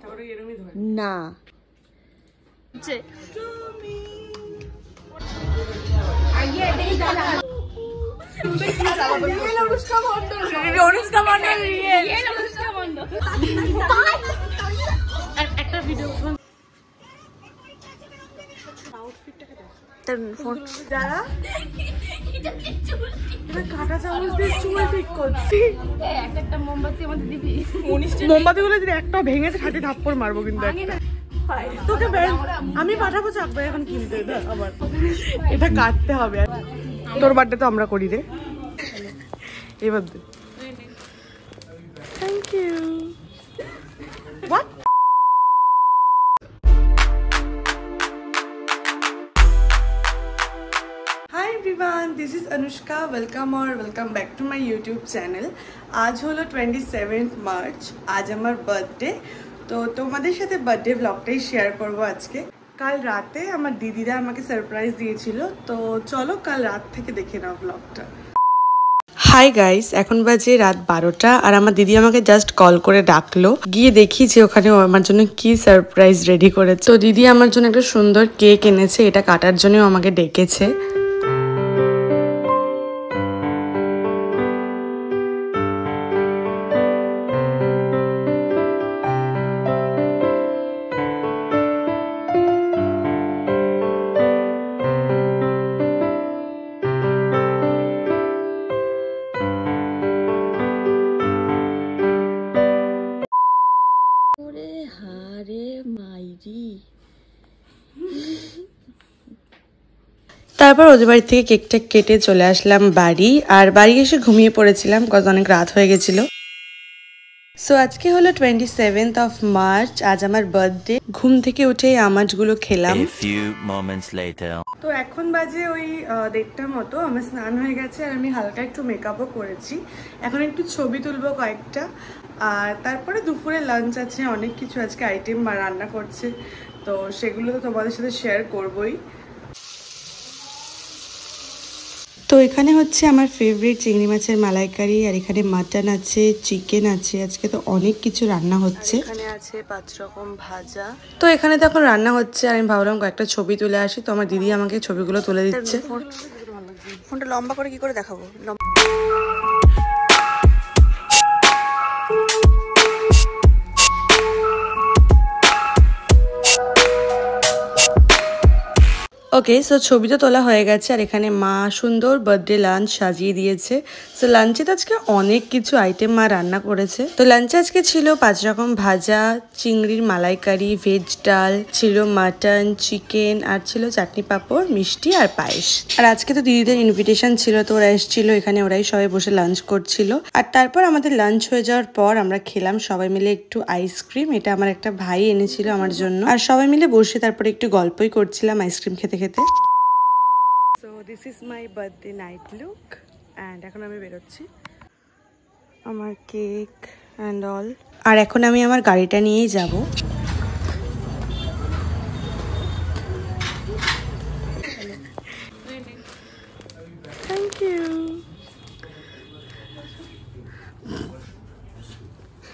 না একটা ভিডিও যারা কাঁটা চামচ দিয়ে চুল ঠিক করছি একটা মোমবাতি আমাদের দিবি মোমবাতি গুলো যদি একটা ভেঙে খাটে থাপ্পড় মারবো কিন্তু তোকে আমি পাঠাবো চাপবে এখন কিনতে আবার এটা কাটতে হবে তোর বার্থডে তো আমরা করি রে এবার দে thank you what Hi everyone, this is Anushka. Welcome back to my YouTube channel. आज হলো 27th March. आज আমার বার্থডে। তো তোমাদের সাথে বার্থডে ব্লগটাই শেয়ার করব আজকে। কাল রাতে আমার দিদিরা আমাকে সারপ্রাইজ দিয়েছিল। তো চলো কাল রাত থেকে দেখে নাও ব্লগটা। হাই গাইস, এখন বাজে রাত 12টা আর আমার দিদি আমাকে জাস্ট কল করে ডাকলো। গিয়ে দেখি যে ওখানে আমার জন্য কি সারপ্রাইজ রেডি করেছে। তো দিদি আমার জন্য একটা সুন্দর কেক এনেছে, এটা কাটার জন্য আমাকে ডেকেছে। তারপর ওদের বাড়ি থেকে কেকটা কেটে চলে আসলাম বাড়ি, আর বাড়ি এসে ঘুমিয়ে পড়েছিলাম কারণ অনেক রাত হয়ে গেছিল। সো আজকে হলো 27th of March, আজ আমার বার্থডে। ঘুম থেকে উঠে আমাজগুলো খেলাম। তো এখন বাজে ওই 1:30 মতো। আমার স্নান হয়ে গেছে আর আমি হালকা একটু মেকআপও করেছি। এখন একটু ছবি তুলবো কয়েকটা, আর তারপরে দুপুরে লাঞ্চ আছে, অনেক কিছু আজকে আইটেম রান্না করছে, তো সেগুলো তো তোমাদের সাথে শেয়ার করবোই। তো এখানে হচ্ছে আমার ফেভারিট চিংড়ি মাছের মালাইকারি, আর এখানে মাটন আছে, চিকেন আছে, আজকে তো অনেক কিছু রান্না হচ্ছে। এখানে আছে 5 রকম ভাজা। তো এখানে তো এখন রান্না হচ্ছে আর আমি ভাবলাম কয়েকটা ছবি তুলে আসি। তো আমার দিদি আমাকে ছবিগুলো তুলে দিচ্ছে। ফোনটা লম্বা করে কি করে দেখাবো? ওকে, সো ছবি তো তোলা হয়ে গেছে আর এখানে মা সুন্দর বার্থডে লাঞ্চ সাজিয়ে দিয়েছে। সো লাঞ্চে তো আজকে অনেক কিছু আইটেম মা রান্না করেছে। তো লাঞ্চে আজকে ছিল 5 রকম ভাজা, চিংড়ির মালাইকারি, ভেজ ডাল, ছিল মাটন, চিকেন, আর ছিল চাটনি পাঁপড়, মিষ্টি আর পায়েস। আর আজকে তো দিদিদের ইনভিটেশন ছিল, তো ওরা এসেছিল এখানে, ওরাই সবাই বসে লাঞ্চ করছিল। আর তারপর আমাদের লাঞ্চ হয়ে যাওয়ার পর আমরা খেলাম সবাই মিলে একটু আইসক্রিম। এটা আমার একটা ভাই এনেছিল আমার জন্য, আর সবাই মিলে বসে তারপরে একটু গল্পই করছিলাম আইসক্রিম খেতে খেতে। So this is my birthday night look, and এখন আমি বেরোচ্ছি। আমার কেক and all, আর এখন আমি আমার গাড়িটা নিয়েই যাব। Thank you.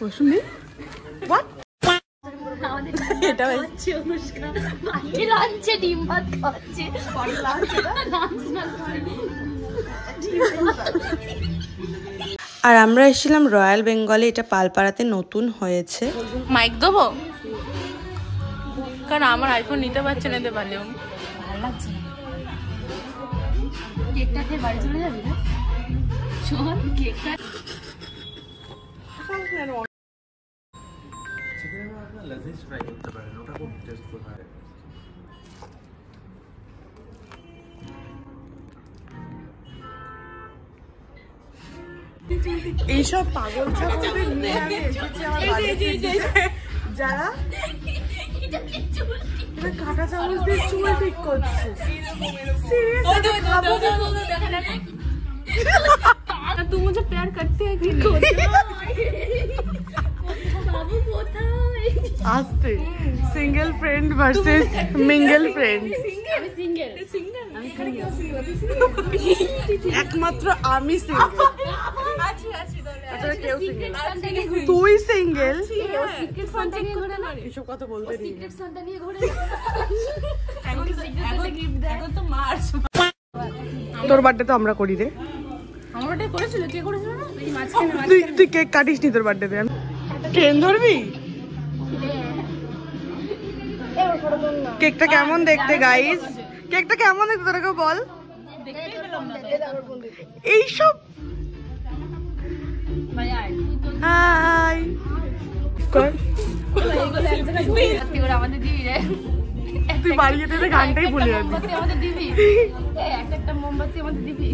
Washumi? What? এটা হচ্ছে অনুষ্কা মাকে লাঞ্চে ডিম ভাত খাচ্ছে। আর আমরা এসেছিলাম রয়্যাল বেঙ্গলে, এটা পালপাড়াতে নতুন হয়েছে। মাইক দেবো কারণ আমার আইফোন নিতে পারছে না, নিতে পারলেও ভালো লাগছে না। কেকটা খেয়ে বাড়ি চলে যাবি না? শোন কেকটা এইসব পাগল ছাগলদের নিয়ে আমি এসেছি আমার বাড়িতে, যারা কাঁটা চামচ দিয়ে চুল ঠিক করছে। তুই মুঝে প্যার করতে है कि नहीं? বাবু কোথায়? আস্তে single friend versus mingle friend. আমি সিঙ্গেল। একমাত্র আমি সিঙ্গেল। আছি আছি আচ্ছা কেউ সিঙ্গেল, তুই সিঙ্গেল? সিক্রেট সান্টা নিয়ে ঘোরে না, এসব কথা বলতে নেই। সিক্রেট সান্টা নিয়ে ঘোরে না। এখন সিক্রেট সান্টা গিফট দেয়। এখন তো মার্চ। তোর বার্থডে তো আমরা করি রে। আমার বার্থডে করেছিল, কে করেছিল না? এই মাঝখানে তুই কেক কাটিস নি তোর বার্থডে তে? ট্রেন ধরবি? কেকটা কেমন দেখতে গাইস? কেকটা কেমন দেখতে তোরা কেউ বল। এইসব ভাই আয় হাই কর। সত্যি করে আমাদের দিবি রে, তুই বাড়িয়ে দেবে গানটাই ভুলে যাবি। আমাদের দিবি, একটা মোমবাতি আমাদের দিবি।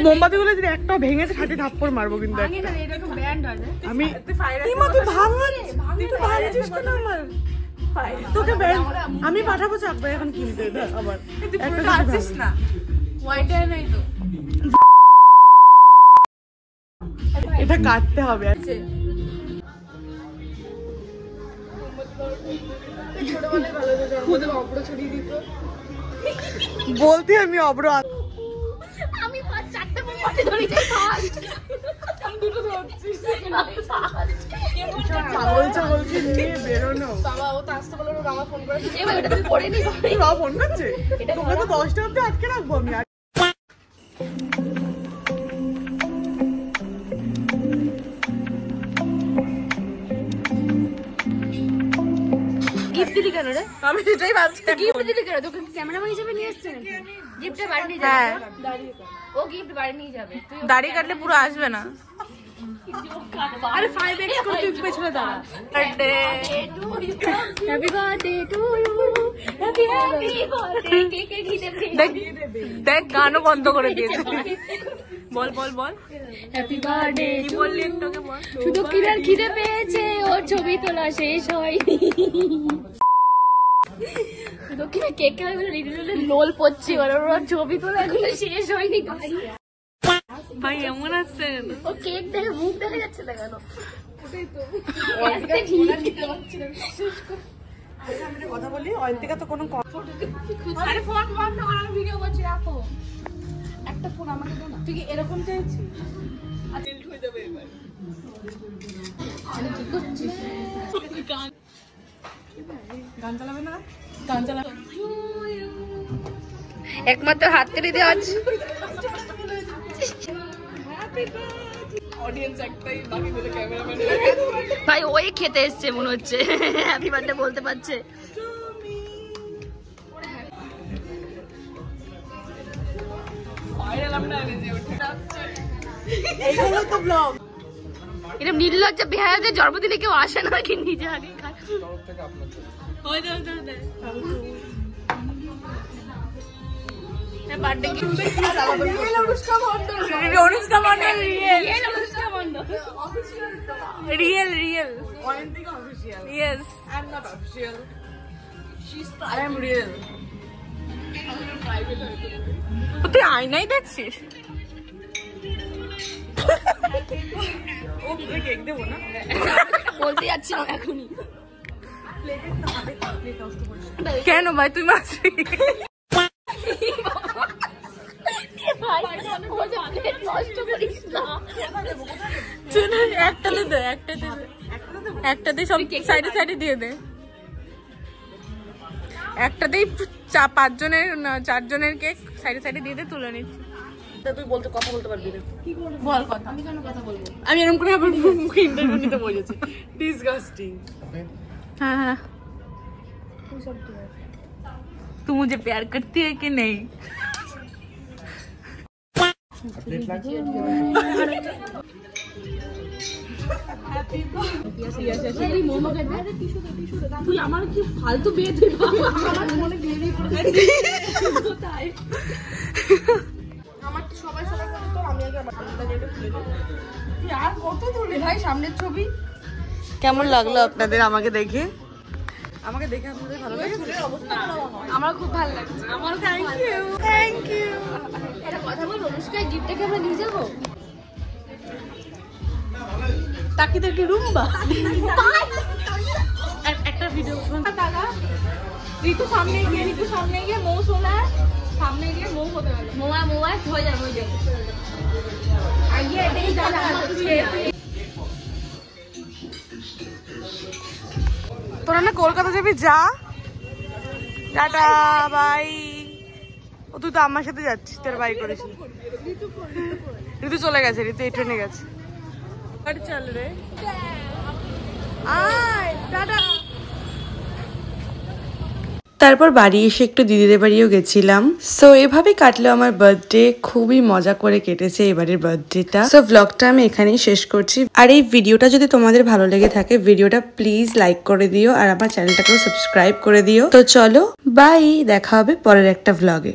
মোমবাতি গুলো যদি একটা ভেঙেছে খাটি থাপ্পড় মারবো কিন্তু। ভাঙে না, এরকম ব্যান্ড হয় না। আমি তুই ভাঙছিস কেন আমার? তোকে আমি পাঠাবো চাপবে এখন কিনতে আবার। একটা কাটছিস না, হোয়াইট আর নাই তো, এটা কাটতে হবে। বলতে আমি অব্র আমি 4টা মোমবাতি ধরে যাই ফার্স্ট। আমি দুটো ধরছি, পাগল ছাগলকে নিয়ে বেরোনো। বাবা ও তো আসতে বললো, বাবা ফোন করে এবার এটা তুমি পড়ে নি। বাবা ফোন করছে, তোকে তো 10টা অবধি আটকে রাখবো আমি। গিফট দিলি কেন রে? আমি সেটাই ভাবছি। গিফট দিলি কেন? তোকে ক্যামেরাম্যান হিসেবে নিয়ে এসেছে নাকি? গিফটটা বাড়ি নিয়ে যাবে। ও গিফট বাড়ি নিয়ে যাবে। দাড়ি কাটলে পুরো আসবে না। আরে 5x করে তুই পেছনে দাঁড়া। Happy birthday to you, happy birthday. কেকের ঘিতে দেখ গানও বন্ধ করে দিয়েছে। বল বল বল, হ্যাপি বার্থডে। কি বললি একটুকে বল। শুধু কিরার খিদে পেয়েছে, ওর ছবি তোলা শেষ হয়নি। দক্ষিণে কেক খেলা লোল পড়ছে, ওর ছবি তোলা এখনো শেষ হয়নি। ভাই এমন আসছে ও কেক দেখে মুখ দেখে যাচ্ছে না কেন? কথা বলি অয়ন্তিকা তো কোনো আরে ফোন বন্ধ কর, আমি ভিডিও করছি, রাখো। একটা ফোন আমাকে দাও না। তুই কি এরকম চাইছিস? গান চালাবে না? গান চালাবে একমাত্র হাত তেড়ে দেওয়া আছে। অডিয়েন্স একটাই, বাকি গুলো ক্যামেরাম্যান। ভাই ওই খেতে এসছে মনে হচ্ছে, হ্যাপি বার্থডে বলতে পারছে। এইগুলো তো ব্লগ। এরকম নির্লজ্জ বেহায়াদের জন্মদিনে কেউ আসে না, কি নিজে আগে খায়। Anushka Mondal real real Ayantika official. Yes I am not official. I am real. তুই আয়নাই দেখছিস? ও তোকে কেক দেবো না? বলতে যাচ্ছি না এখনই। কেন ভাই তুই মাসি? একটাতে দে, একটাতে সব সাইডে সাইডে দিয়ে দে। একটাতেই 4জনের কেক সাইডে সাইডে দিয়ে দে, তুলে নিচ্ছি। তুই বলতে কথা বলতে পারবি না। বল কথা। আমি কেন কথা বলবো? আমি এরকম করে আবার মুখে ইন্টারভিউ নিতে বলেছি। ডিসগাস্টিং। हाँ हाँ, तू मुझे प्यार करती है कि नहीं? তুই আমার কি ফালতু বিয়ে, তুই আমার মনে গেলেই আমার তো সবাই সবার কথা তো আমি আগে আমার তুই আর কত দূরে ভাই সামনের ছবি। কেমন লাগলো আপনাদের আমাকে দেখে? আমাকে দেখে আপনাদের ভালো লেগেছে? আমার খুব ভালো লাগছে। আমার থ্যাংক ইউ, থ্যাংক ইউ। একটা কথা বল, অনুষ্কার গিফটটাকে আমরা নিয়ে যাবো। তাকি তাকি রুম্বা একটা ভিডিও ঋতু সামনে গিয়ে মৌ সোনা সামনে গিয়ে মৌ হতে পারে। মোয়া হয়ে যাবে, হয়ে যাবে। আগে এটাই তোরা না কলকাতা যাবি, যা, টাটা বাই। ও তুই তো আমার সাথে যাচ্ছিস, তোর বাই করিস। ঋতু চলে গেছে, ঋতু এই ট্রেনে গেছে। চল রে, আয় টাটা। তারপর বাড়ি এসে একটু দিদিদের বাড়িও গেছিলাম। সো এভাবে কাটলো আমার বার্থডে, খুবই মজা করে কেটেছে এবারের বার্থডেটা। সো ব্লগটা আমি এখানেই শেষ করছি। আর এই ভিডিওটা যদি তোমাদের ভালো লেগে থাকে, ভিডিওটা প্লিজ লাইক করে দিও আর আমার চ্যানেলটাকেও সাবস্ক্রাইব করে দিও। তো চলো বাই, দেখা হবে পরের একটা ভ্লগে।